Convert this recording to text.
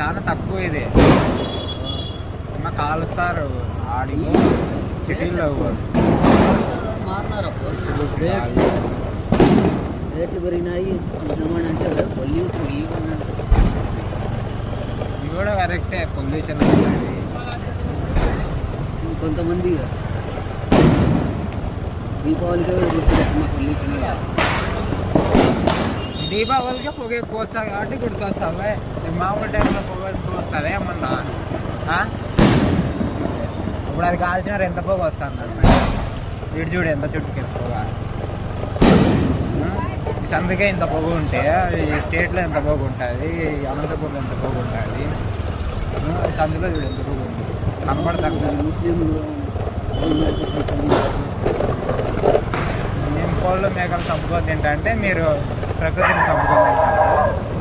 చాలా తక్కువ ఇది కాలుస్తారు ఆడికి సిటీలో మారినారు రేట్లు పెరిగినాయి అంటే పొల్యూషన్ ఇవి కూడా కరెక్టే పొల్యూషన్ కొంతమంది దీపావళికి పొల్యూషన్ దీపావళికి పొగ ఎక్కువ వస్తుంది కాబట్టి గుర్తొస్తావే మామూలు టైంలో పొగ ఎక్కువ వస్తుంది ఏమన్నా ఇప్పుడు అది కాల్చినారు ఎంత పొగ వస్తుంది వీడు చూడు ఎంత చుట్టుకి పొగ సందుకే ఇంత పొగ ఉంటే ఈ స్టేట్లో ఎంత పొగ ఉంటుంది అనంతపూర్లో ఎంత పొగ ఉంటుంది సందులో చూడు ఎంత పొగ ఉంది కనపడతాను మేము కోళ్ళు మేకలు చంపుకొని తింటే మీరు ప్రకృతిని చంపుకొని తింటారు